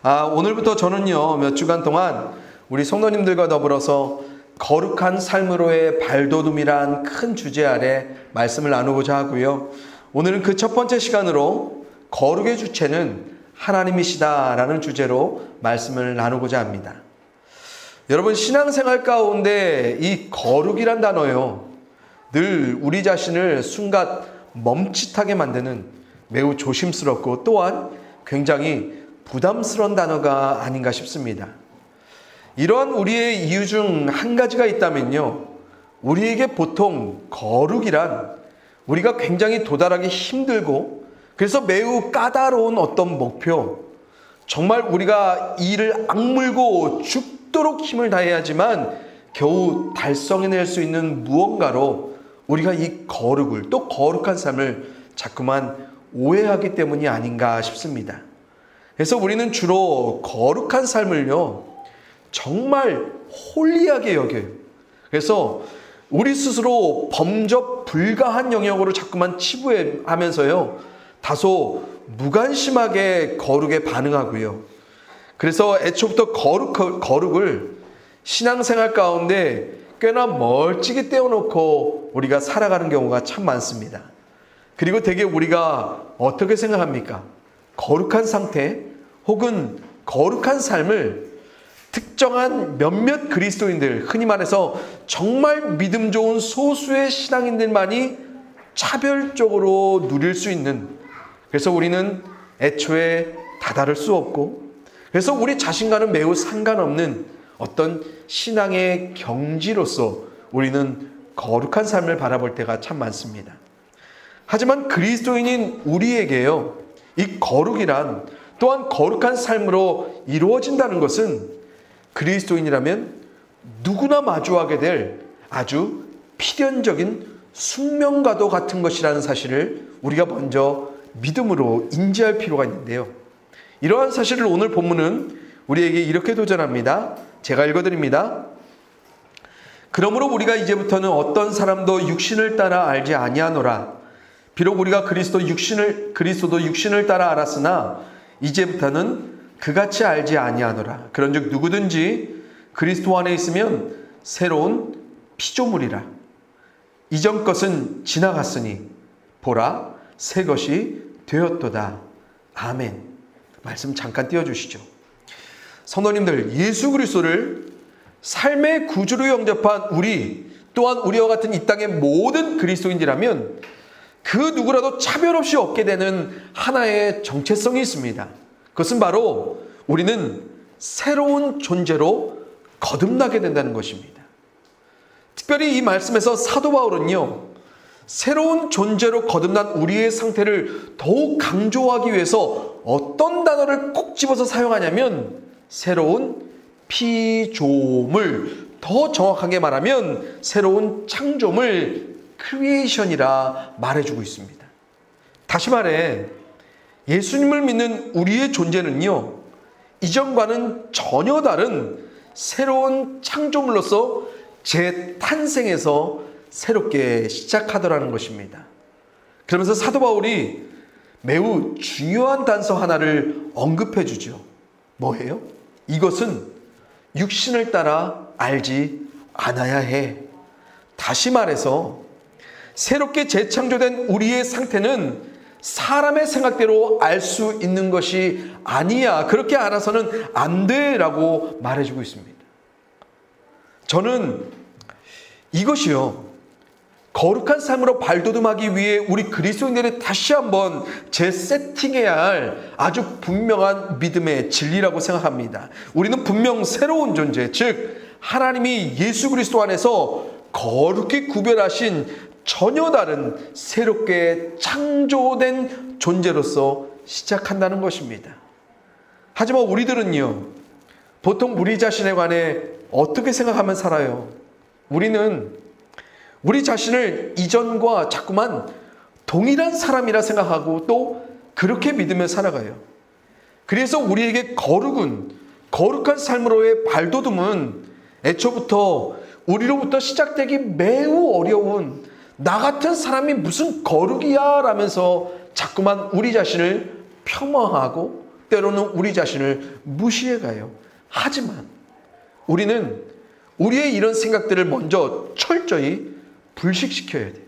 오늘부터 저는요, 몇 주간 동안 우리 성도님들과 더불어서 거룩한 삶으로의 발돋움이란 큰 주제 아래 말씀을 나누고자 하고요. 오늘은 그 첫 번째 시간으로 거룩의 주체는 하나님이시다라는 주제로 말씀을 나누고자 합니다. 여러분, 신앙생활 가운데 이 거룩이란 단어요, 늘 우리 자신을 순간 멈칫하게 만드는 매우 조심스럽고 또한 굉장히 부담스러운 단어가 아닌가 싶습니다. 이러한 우리의 이유 중 한 가지가 있다면요, 우리에게 보통 거룩이란 우리가 굉장히 도달하기 힘들고 그래서 매우 까다로운 어떤 목표, 정말 우리가 이를 악물고 죽도록 힘을 다해야지만 겨우 달성해낼 수 있는 무언가로 우리가 이 거룩을, 또 거룩한 삶을 자꾸만 오해하기 때문이 아닌가 싶습니다. 그래서 우리는 주로 거룩한 삶을요, 정말 홀리하게 여겨요. 그래서 우리 스스로 범접 불가한 영역으로 자꾸만 치부하면서요, 다소 무관심하게 거룩에 반응하고요. 그래서 애초부터 거룩을 신앙생활 가운데 꽤나 멀찍이 떼어놓고 우리가 살아가는 경우가 참 많습니다. 그리고 되게 우리가 어떻게 생각합니까? 거룩한 상태 혹은 거룩한 삶을 특정한 몇몇 그리스도인들, 흔히 말해서 정말 믿음 좋은 소수의 신앙인들만이 차별적으로 누릴 수 있는, 그래서 우리는 애초에 다다를 수 없고, 그래서 우리 자신과는 매우 상관없는 어떤 신앙의 경지로서 우리는 거룩한 삶을 바라볼 때가 참 많습니다. 하지만 그리스도인인 우리에게요, 이 거룩이란 또한 거룩한 삶으로 이루어진다는 것은 그리스도인이라면 누구나 마주하게 될 아주 필연적인 숙명과도 같은 것이라는 사실을 우리가 먼저 믿음으로 인지할 필요가 있는데요. 이러한 사실을 오늘 본문은 우리에게 이렇게 도전합니다. 제가 읽어드립니다. 그러므로 우리가 이제부터는 어떤 사람도 육신을 따라 알지 아니하노라. 비록 우리가 그리스도도 육신을 따라 알았으나 이제부터는 그같이 알지 아니하노라. 그런즉 누구든지 그리스도 안에 있으면 새로운 피조물이라. 이전 것은 지나갔으니 보라 새 것이 되었도다. 아멘. 말씀 잠깐 띄워주시죠. 성도님들, 예수 그리스도를 삶의 구주로 영접한 우리, 또한 우리와 같은 이 땅의 모든 그리스도인이라면 그 누구라도 차별 없이 얻게 되는 하나의 정체성이 있습니다. 그것은 바로 우리는 새로운 존재로 거듭나게 된다는 것입니다. 특별히 이 말씀에서 사도 바울은요, 새로운 존재로 거듭난 우리의 상태를 더욱 강조하기 위해서 어떤 단어를 꼭 집어서 사용하냐면 새로운 피조물, 더 정확하게 말하면 새로운 창조물, 크리에이션이라 말해주고 있습니다. 다시 말해 예수님을 믿는 우리의 존재는요, 이전과는 전혀 다른 새로운 창조물로서 재탄생해서 새롭게 시작하더라는 것입니다. 그러면서 사도 바울이 매우 중요한 단서 하나를 언급해 주죠. 뭐예요? 이것은 육신을 따라 알지 않아야 해. 다시 말해서 새롭게 재창조된 우리의 상태는 사람의 생각대로 알 수 있는 것이 아니야. 그렇게 알아서는 안 돼 라고 말해주고 있습니다. 저는 이것이요, 거룩한 삶으로 발돋움하기 위해 우리 그리스도인들이 다시 한번 재세팅해야 할 아주 분명한 믿음의 진리라고 생각합니다. 우리는 분명 새로운 존재, 즉 하나님이 예수 그리스도 안에서 거룩히 구별하신 전혀 다른 새롭게 창조된 존재로서 시작한다는 것입니다. 하지만 우리들은요, 보통 우리 자신에 관해 어떻게 생각하면 살아요? 우리는 우리 자신을 이전과 자꾸만 동일한 사람이라 생각하고 또 그렇게 믿으며 살아가요. 그래서 우리에게 거룩한 삶으로의 발돋움은 애초부터 우리로부터 시작되기 매우 어려운, 나 같은 사람이 무슨 거룩이야 라면서 자꾸만 우리 자신을 폄하하고 때로는 우리 자신을 무시해가요. 하지만 우리는 우리의 이런 생각들을 먼저 철저히 불식시켜야 돼요.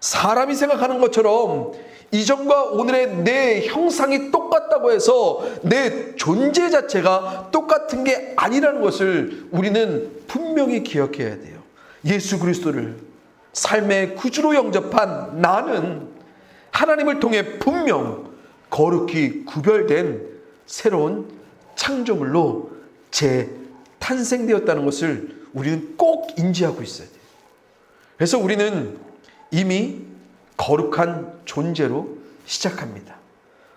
사람이 생각하는 것처럼 이전과 오늘의 내 형상이 똑같다고 해서 내 존재 자체가 똑같은 게 아니라는 것을 우리는 분명히 기억해야 돼요. 예수 그리스도를 삶의 구주로 영접한 나는 하나님을 통해 분명 거룩히 구별된 새로운 창조물로 재탄생되었다는 것을 우리는 꼭 인지하고 있어야 돼요. 그래서 우리는 이미 거룩한 존재로 시작합니다.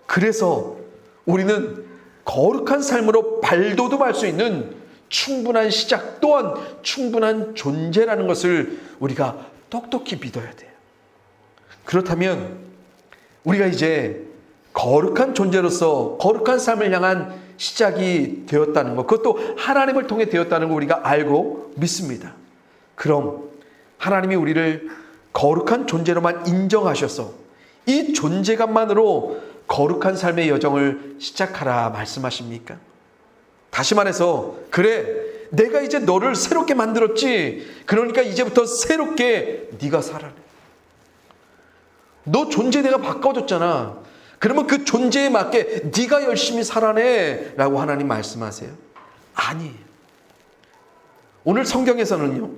그래서 우리는 거룩한 삶으로 발돋움할 수 있는 충분한 시작 또한 충분한 존재라는 것을 우리가 똑똑히 믿어야 돼요. 그렇다면 우리가 이제 거룩한 존재로서 거룩한 삶을 향한 시작이 되었다는 것, 그것도 하나님을 통해 되었다는 걸 우리가 알고 믿습니다. 그럼 하나님이 우리를 거룩한 존재로만 인정하셔서 이 존재감만으로 거룩한 삶의 여정을 시작하라 말씀하십니까? 다시 말해서 그래, 내가 이제 너를 새롭게 만들었지, 그러니까 이제부터 새롭게 네가 살아내. 너 존재 내가 바꿔줬잖아. 그러면 그 존재에 맞게 네가 열심히 살아내 라고 하나님 말씀하세요? 아니에요. 오늘 성경에서는요,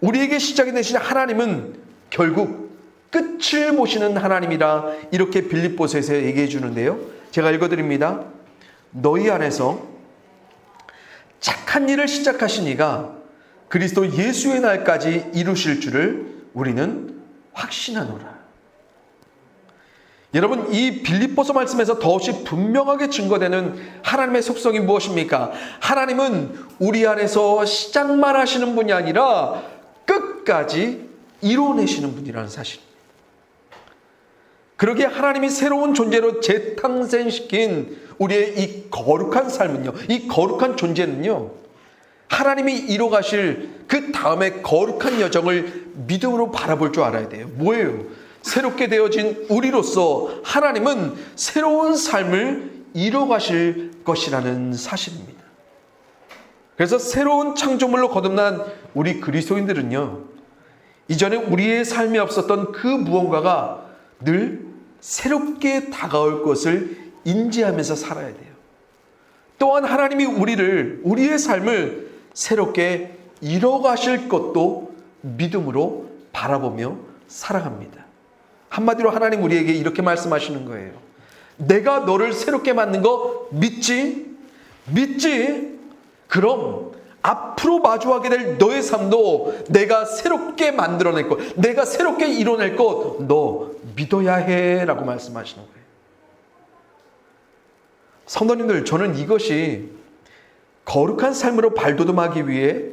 우리에게 시작이 되신 하나님은 결국 끝을 보시는 하나님이라 이렇게 빌립보서에서 얘기해 주는데요, 제가 읽어드립니다. 너희 안에서 착한 일을 시작하신 이가 그리스도 예수의 날까지 이루실 줄을 우리는 확신하노라. 여러분, 이 빌립보서 말씀에서 더욱 분명하게 증거되는 하나님의 속성이 무엇입니까? 하나님은 우리 안에서 시작만 하시는 분이 아니라 끝까지 이뤄내시는 분이라는 사실입니다. 그러기에 하나님이 새로운 존재로 재탄생시킨 우리의 이 거룩한 삶은요, 이 거룩한 존재는요, 하나님이 이뤄가실 그 다음에 거룩한 여정을 믿음으로 바라볼 줄 알아야 돼요. 뭐예요? 새롭게 되어진 우리로서 하나님은 새로운 삶을 이뤄가실 것이라는 사실입니다. 그래서 새로운 창조물로 거듭난 우리 그리스도인들은요, 이전에 우리의 삶에 없었던 그 무언가가 늘 새롭게 다가올 것을 인지하면서 살아야 돼요. 또한 하나님이 우리의 삶을 새롭게 이뤄가실 것도 믿음으로 바라보며 살아갑니다. 한마디로 하나님 우리에게 이렇게 말씀하시는 거예요. 내가 너를 새롭게 만든 거 믿지? 믿지? 그럼 앞으로 마주하게 될 너의 삶도 내가 새롭게 만들어낼 것, 내가 새롭게 이뤄낼 것, 너 믿어야 해 라고 말씀하시는 거예요. 성도님들, 저는 이것이 거룩한 삶으로 발돋움하기 위해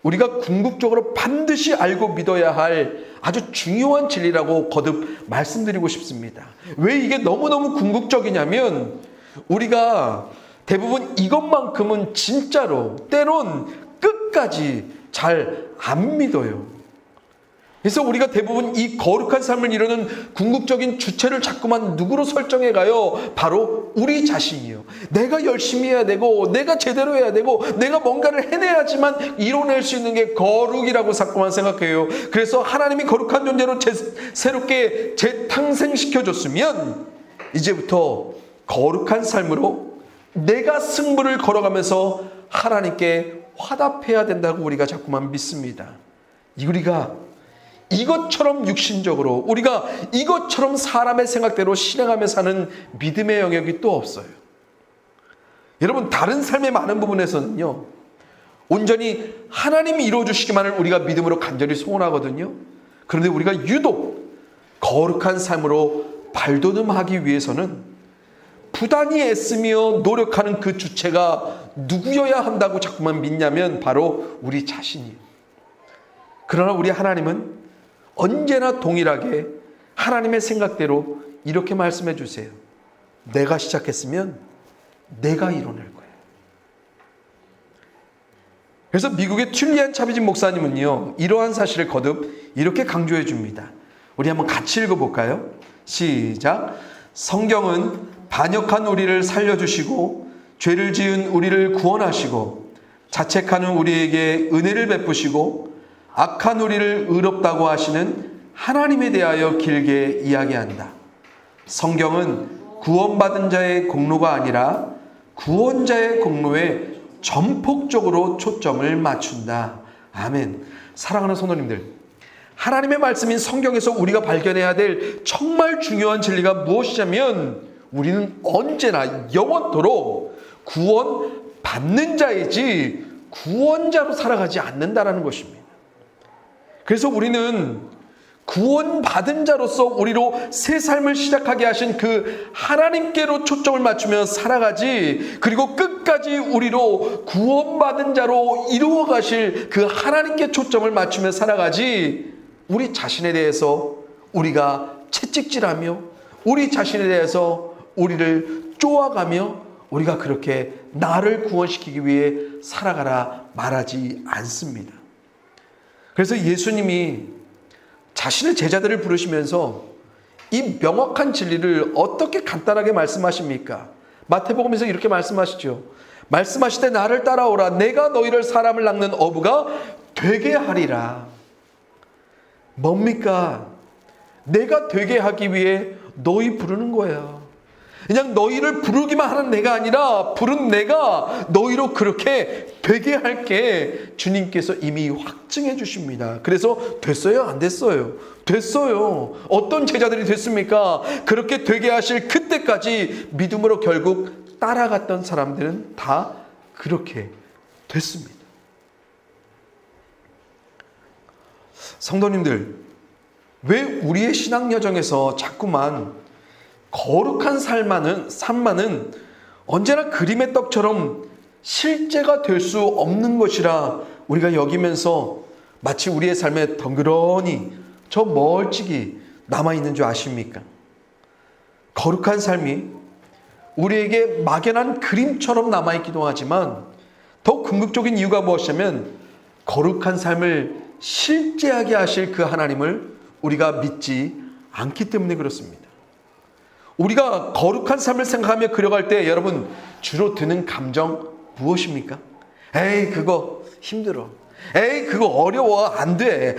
우리가 궁극적으로 반드시 알고 믿어야 할 아주 중요한 진리라고 거듭 말씀드리고 싶습니다. 왜 이게 너무너무 궁극적이냐면, 우리가 대부분 이것만큼은 진짜로 때론 끝까지 잘 안 믿어요. 그래서 우리가 대부분 이 거룩한 삶을 이루는 궁극적인 주체를 자꾸만 누구로 설정해 가요? 바로 우리 자신이요. 내가 열심히 해야 되고, 내가 제대로 해야 되고, 내가 뭔가를 해내야지만 이뤄낼 수 있는 게 거룩이라고 자꾸만 생각해요. 그래서 하나님이 거룩한 존재로 새롭게 재탄생시켜줬으면 이제부터 거룩한 삶으로 내가 승부를 걸어가면서 하나님께 화답해야 된다고 우리가 자꾸만 믿습니다. 우리가 이것처럼 육신적으로, 우리가 이것처럼 사람의 생각대로 실행하며 사는 믿음의 영역이 또 없어요. 여러분, 다른 삶의 많은 부분에서는요, 온전히 하나님이 이루어주시기만을 우리가 믿음으로 간절히 소원하거든요. 그런데 우리가 유독 거룩한 삶으로 발돋움하기 위해서는 부단히 애쓰며 노력하는 그 주체가 누구여야 한다고 자꾸만 믿냐면 바로 우리 자신이에요. 그러나 우리 하나님은 언제나 동일하게 하나님의 생각대로 이렇게 말씀해 주세요. 내가 시작했으면 내가 이뤄낼 거예요. 그래서 미국의 튤리안 차비진 목사님은요, 이러한 사실을 거듭 이렇게 강조해 줍니다. 우리 한번 같이 읽어볼까요? 시작. 성경은 반역한 우리를 살려주시고 죄를 지은 우리를 구원하시고 자책하는 우리에게 은혜를 베푸시고 악한 우리를 의롭다고 하시는 하나님에 대하여 길게 이야기한다. 성경은 구원받은 자의 공로가 아니라 구원자의 공로에 전폭적으로 초점을 맞춘다. 아멘. 사랑하는 성도님들, 하나님의 말씀인 성경에서 우리가 발견해야 될 정말 중요한 진리가 무엇이냐면 우리는 언제나 영원토록 구원받는 자이지 구원자로 살아가지 않는다는 것입니다. 그래서 우리는 구원받은 자로서 우리로 새 삶을 시작하게 하신 그 하나님께로 초점을 맞추며 살아가지, 그리고 끝까지 우리로 구원받은 자로 이루어 가실 그 하나님께 초점을 맞추며 살아가지, 우리 자신에 대해서 우리가 채찍질하며 우리 자신에 대해서 우리를 쪼아가며 우리가 그렇게 나를 구원시키기 위해 살아가라 말하지 않습니다. 그래서 예수님이 자신의 제자들을 부르시면서 이 명확한 진리를 어떻게 간단하게 말씀하십니까? 마태복음에서 이렇게 말씀하시죠. 말씀하실 때 나를 따라오라. 내가 너희를 사람을 낚는 어부가 되게 하리라. 뭡니까? 내가 되게 하기 위해 너희 부르는 거야. 그냥 너희를 부르기만 하는 내가 아니라 부른 내가 너희로 그렇게 되게 할게 주님께서 이미 확증해 주십니다. 그래서 됐어요? 안 됐어요? 됐어요. 어떤 제자들이 됐습니까? 그렇게 되게 하실 그때까지 믿음으로 결국 따라갔던 사람들은 다 그렇게 됐습니다. 성도님들, 왜 우리의 신앙 여정에서 자꾸만 거룩한 삶만은 언제나 그림의 떡처럼 실제가 될 수 없는 것이라 우리가 여기면서 마치 우리의 삶에 덩그러니 저 멀찍이 남아있는 줄 아십니까? 거룩한 삶이 우리에게 막연한 그림처럼 남아있기도 하지만 더 궁극적인 이유가 무엇이냐면 거룩한 삶을 실제하게 하실 그 하나님을 우리가 믿지 않기 때문에 그렇습니다. 우리가 거룩한 삶을 생각하며 그려갈 때 여러분 주로 드는 감정 무엇입니까? 에이 그거 힘들어. 에이 그거 어려워. 안 돼.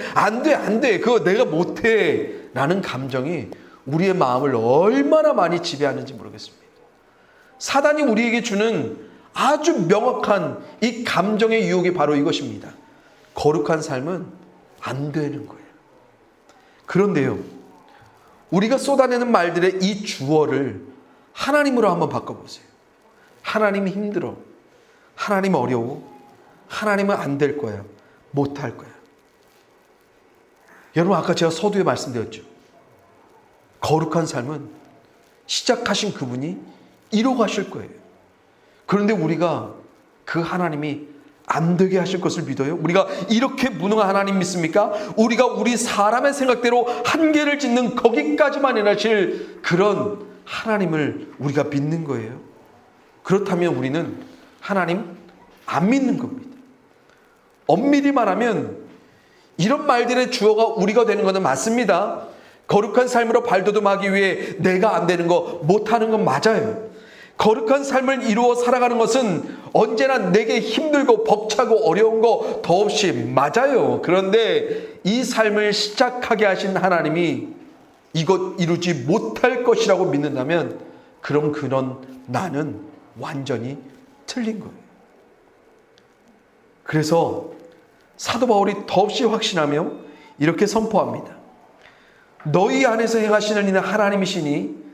그거 내가 못해. 라는 감정이 우리의 마음을 얼마나 많이 지배하는지 모르겠습니다. 사단이 우리에게 주는 아주 명확한 이 감정의 유혹이 바로 이것입니다. 거룩한 삶은 안 되는 거예요. 그런데요, 우리가 쏟아내는 말들의 이 주어를 하나님으로 한번 바꿔보세요. 하나님이 힘들어. 하나님 어려워. 하나님은 안 될 거야. 못 할 거야. 여러분 아까 제가 서두에 말씀드렸죠. 거룩한 삶은 시작하신 그분이 이뤄가실 거예요. 그런데 우리가 그 하나님이 안 되게 하실 것을 믿어요? 우리가 이렇게 무능한 하나님 믿습니까? 우리가 우리 사람의 생각대로 한계를 짓는 거기까지만 일하실 그런 하나님을 우리가 믿는 거예요. 그렇다면 우리는 하나님 안 믿는 겁니다. 엄밀히 말하면 이런 말들의 주어가 우리가 되는 것은 맞습니다. 거룩한 삶으로 발돋움하기 위해 내가 안 되는 거, 못하는 건 맞아요. 거룩한 삶을 이루어 살아가는 것은 언제나 내게 힘들고 벅차고 어려운 거 더없이 맞아요. 그런데 이 삶을 시작하게 하신 하나님이 이것 이루지 못할 것이라고 믿는다면 그럼 그런 나는 완전히 틀린 거예요. 그래서 사도 바울이 더없이 확신하며 이렇게 선포합니다. 너희 안에서 행하시는 이는 하나님이시니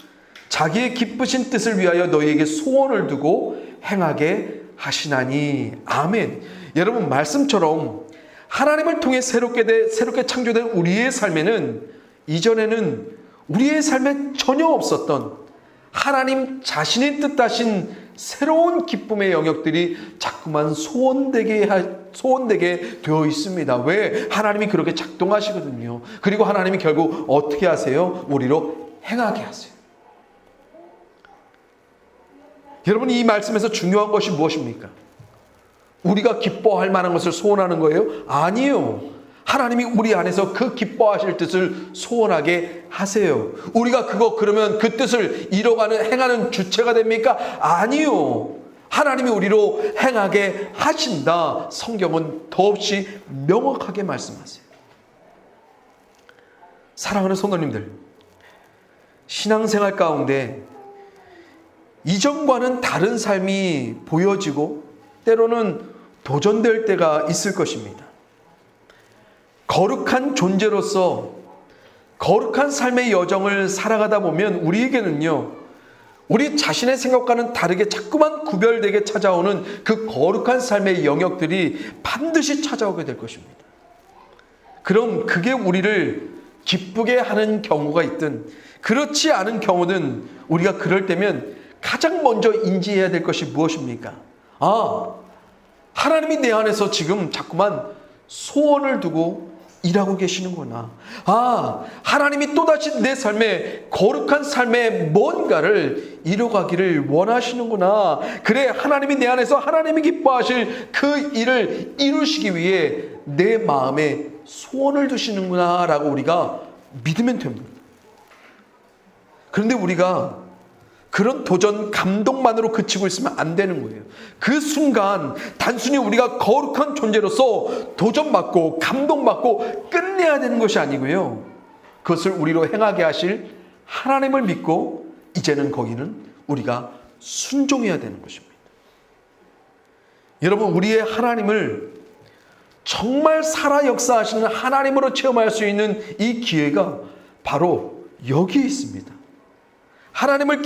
자기의 기쁘신 뜻을 위하여 너희에게 소원을 두고 행하게 하시나니. 아멘. 여러분 말씀처럼 하나님을 통해 새롭게 창조된 우리의 삶에는 이전에는 우리의 삶에 전혀 없었던 하나님 자신의 뜻하신 새로운 기쁨의 영역들이 자꾸만 소원되게 되어 있습니다. 왜? 하나님이 그렇게 작동하시거든요. 그리고 하나님이 결국 어떻게 하세요? 우리로 행하게 하세요. 여러분 이 말씀에서 중요한 것이 무엇입니까? 우리가 기뻐할 만한 것을 소원하는 거예요? 아니요. 하나님이 우리 안에서 그 기뻐하실 뜻을 소원하게 하세요. 우리가 그러면 그 뜻을 이뤄가는 행하는 주체가 됩니까? 아니요. 하나님이 우리로 행하게 하신다. 성경은 더없이 명확하게 말씀하세요. 사랑하는 성도님들, 신앙생활 가운데 이전과는 다른 삶이 보여지고 때로는 도전될 때가 있을 것입니다. 거룩한 존재로서 거룩한 삶의 여정을 살아가다 보면 우리에게는요, 우리 자신의 생각과는 다르게 자꾸만 구별되게 찾아오는 그 거룩한 삶의 영역들이 반드시 찾아오게 될 것입니다. 그럼 그게 우리를 기쁘게 하는 경우가 있든 그렇지 않은 경우든 우리가 그럴 때면 가장 먼저 인지해야 될 것이 무엇입니까? 하나님이 내 안에서 지금 자꾸만 소원을 두고 일하고 계시는구나. 하나님이 또다시 내 삶에 거룩한 삶의 뭔가를 이뤄가기를 원하시는구나. 그래, 하나님이 내 안에서 하나님이 기뻐하실 그 일을 이루시기 위해 내 마음에 소원을 두시는구나 라고 우리가 믿으면 됩니다. 그런데 우리가 그런 도전 감동만으로 그치고 있으면 안 되는 거예요. 그 순간 단순히 우리가 거룩한 존재로서 도전받고 감동받고 끝내야 되는 것이 아니고요, 그것을 우리로 행하게 하실 하나님을 믿고 이제는 거기는 우리가 순종해야 되는 것입니다. 여러분, 우리의 하나님을 정말 살아 역사하시는 하나님으로 체험할 수 있는 이 기회가 바로 여기에 있습니다. 하나님을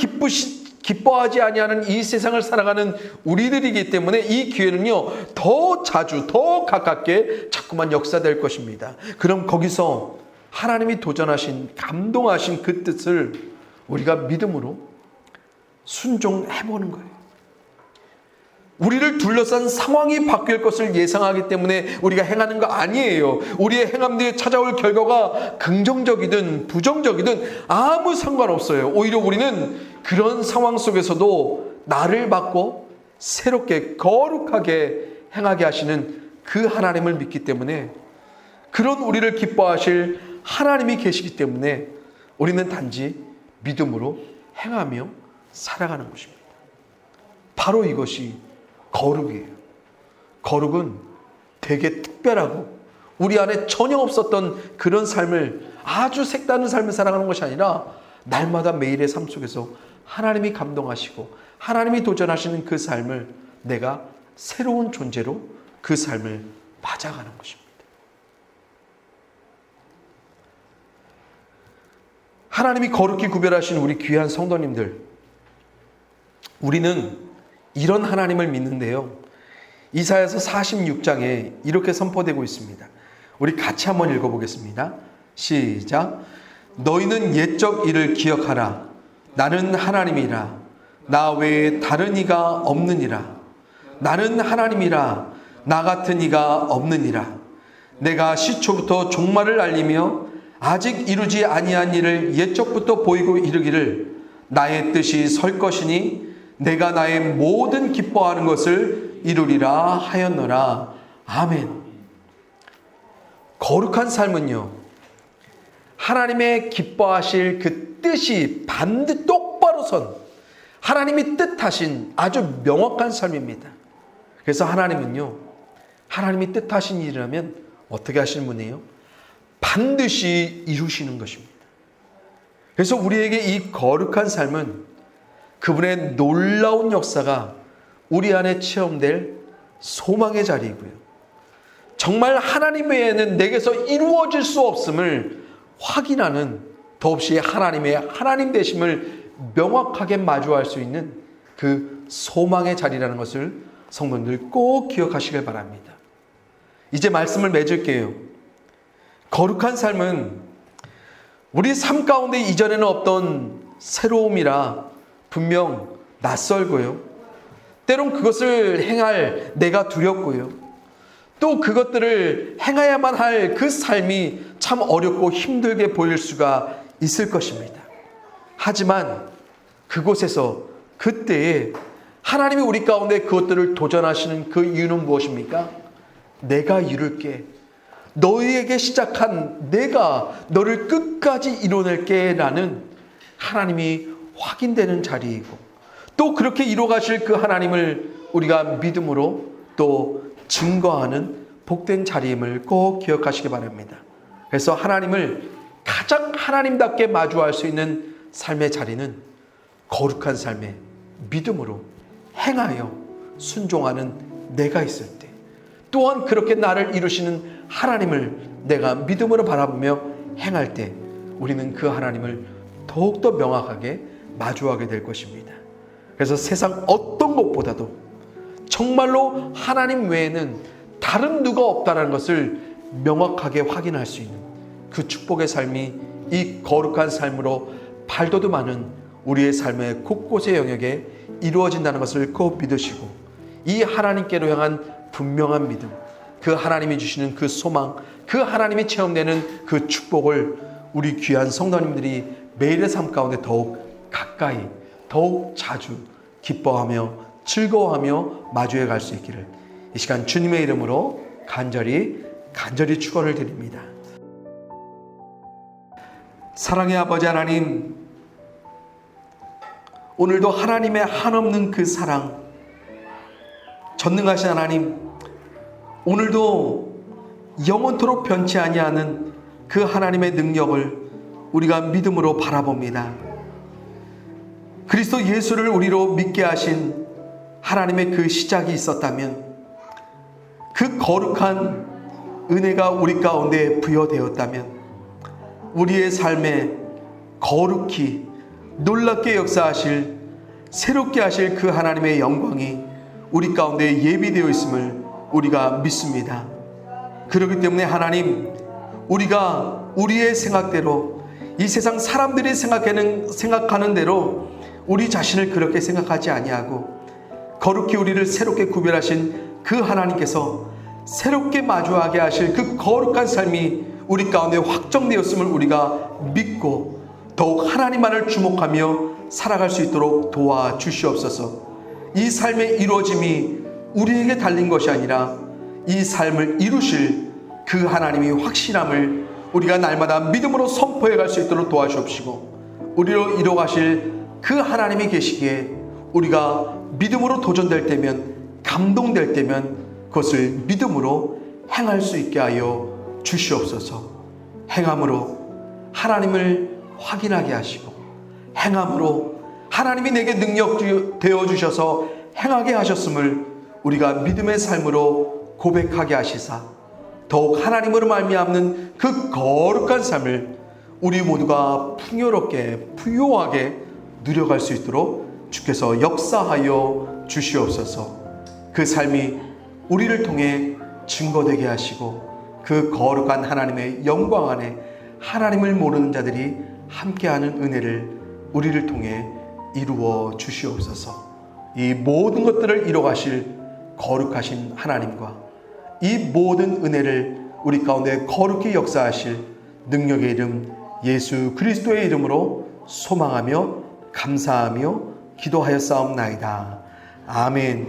기뻐하지 아니하는 이 세상을 살아가는 우리들이기 때문에 이 기회는요, 더 자주 더 가깝게 자꾸만 역사될 것입니다. 그럼 거기서 하나님이 도전하신 감동하신 그 뜻을 우리가 믿음으로 순종해보는 거예요. 우리를 둘러싼 상황이 바뀔 것을 예상하기 때문에 우리가 행하는 거 아니에요. 우리의 행함들에 찾아올 결과가 긍정적이든 부정적이든 아무 상관없어요. 오히려 우리는 그런 상황 속에서도 나를 바꿔 새롭게 거룩하게 행하게 하시는 그 하나님을 믿기 때문에, 그런 우리를 기뻐하실 하나님이 계시기 때문에 우리는 단지 믿음으로 행하며 살아가는 것입니다. 바로 이것이 거룩이에요. 거룩은 되게 특별하고 우리 안에 전혀 없었던 그런 삶을, 아주 색다른 삶을 살아가는 것이 아니라 날마다 매일의 삶 속에서 하나님이 감동하시고 하나님이 도전하시는 그 삶을 내가 새로운 존재로 그 삶을 맞아가는 것입니다. 하나님이 거룩히 구별하신 우리 귀한 성도님들, 우리는 이런 하나님을 믿는데요, 이사야서 46장에 이렇게 선포되고 있습니다. 우리 같이 한번 읽어보겠습니다. 시작. 너희는 옛적 일을 기억하라. 나는 하나님이라. 나 외에 다른 이가 없느니라. 나는 하나님이라. 나 같은 이가 없느니라. 내가 시초부터 종말을 알리며 아직 이루지 아니한 일을 옛적부터 보이고 이르기를 나의 뜻이 설 것이니 내가 나의 모든 기뻐하는 것을 이루리라 하였노라. 아멘. 거룩한 삶은요, 하나님의 기뻐하실 그 뜻이 반드시 똑바로 선 하나님이 뜻하신 아주 명확한 삶입니다. 그래서 하나님은요, 하나님이 뜻하신 일이라면 어떻게 하시는 분이에요? 반드시 이루시는 것입니다. 그래서 우리에게 이 거룩한 삶은 그분의 놀라운 역사가 우리 안에 체험될 소망의 자리이고요, 정말 하나님 외에는 내게서 이루어질 수 없음을 확인하는, 더없이 하나님의 하나님 되심을 명확하게 마주할 수 있는 그 소망의 자리라는 것을 성도님들 꼭 기억하시길 바랍니다. 이제 말씀을 맺을게요. 거룩한 삶은 우리 삶 가운데 이전에는 없던 새로움이라 분명 낯설고요, 때론 그것을 행할 내가 두렵고요, 또 그것들을 행해야만 할 그 삶이 참 어렵고 힘들게 보일 수가 있을 것입니다. 하지만 그곳에서 그때에 하나님이 우리 가운데 그것들을 도전하시는 그 이유는 무엇입니까? 내가 이룰게, 너희에게 시작한 내가 너를 끝까지 이뤄낼게 라는 하나님이 확인되는 자리이고, 또 그렇게 이뤄가실 그 하나님을 우리가 믿음으로 또 증거하는 복된 자리임을 꼭 기억하시기 바랍니다. 그래서 하나님을 가장 하나님답게 마주할 수 있는 삶의 자리는 거룩한 삶의 믿음으로 행하여 순종하는 내가 있을 때, 또한 그렇게 나를 이루시는 하나님을 내가 믿음으로 바라보며 행할 때 우리는 그 하나님을 더욱더 명확하게 마주하게 될 것입니다. 그래서 세상 어떤 것보다도 정말로 하나님 외에는 다른 누가 없다는 것을 명확하게 확인할 수 있는 그 축복의 삶이 이 거룩한 삶으로 발돋움하는 우리의 삶의 곳곳의 영역에 이루어진다는 것을 꼭 믿으시고, 이 하나님께로 향한 분명한 믿음, 그 하나님이 주시는 그 소망, 그 하나님이 체험되는 그 축복을 우리 귀한 성도님들이 매일의 삶 가운데 더욱 가까이, 더욱 자주 기뻐하며 즐거워하며 마주해 갈 수 있기를 이 시간 주님의 이름으로 간절히 축원을 드립니다. 사랑의 아버지 하나님, 오늘도 하나님의 한없는 그 사랑, 전능하신 하나님, 오늘도 영원토록 변치 아니하는 그 하나님의 능력을 우리가 믿음으로 바라봅니다. 그리스도 예수를 우리로 믿게 하신 하나님의 그 시작이 있었다면 그 거룩한 은혜가 우리 가운데 부여되었다면 우리의 삶에 거룩히 놀랍게 역사하실, 새롭게 하실 그 하나님의 영광이 우리 가운데 예비되어 있음을 우리가 믿습니다. 그렇기 때문에 하나님, 우리가 우리의 생각대로, 이 세상 사람들이 생각하는 대로 우리 자신을 그렇게 생각하지 아니하고 거룩히 우리를 새롭게 구별하신 그 하나님께서 새롭게 마주하게 하실 그 거룩한 삶이 우리 가운데 확정되었음을 우리가 믿고 더욱 하나님만을 주목하며 살아갈 수 있도록 도와주시옵소서. 이 삶의 이루어짐이 우리에게 달린 것이 아니라 이 삶을 이루실 그 하나님이 확실함을 우리가 날마다 믿음으로 선포해 갈 수 있도록 도와주옵시고, 우리로 이뤄가실 그 하나님이 계시기에 우리가 믿음으로 도전될 때면, 감동될 때면 그것을 믿음으로 행할 수 있게 하여 주시옵소서. 행함으로 하나님을 확인하게 하시고, 행함으로 하나님이 내게 능력 되어 주셔서 행하게 하셨음을 우리가 믿음의 삶으로 고백하게 하시사 더욱 하나님으로 말미암는 그 거룩한 삶을 우리 모두가 풍요롭게 부요하게 누려갈 수 있도록 주께서 역사하여 주시옵소서. 그 삶이 우리를 통해 증거되게 하시고 그 거룩한 하나님의 영광 안에 하나님을 모르는 자들이 함께하는 은혜를 우리를 통해 이루어 주시옵소서. 이 모든 것들을 이뤄가실 거룩하신 하나님과 이 모든 은혜를 우리 가운데 거룩히 역사하실 능력의 이름 예수 그리스도의 이름으로 소망하며 감사하며 기도하였사옵나이다. 아멘.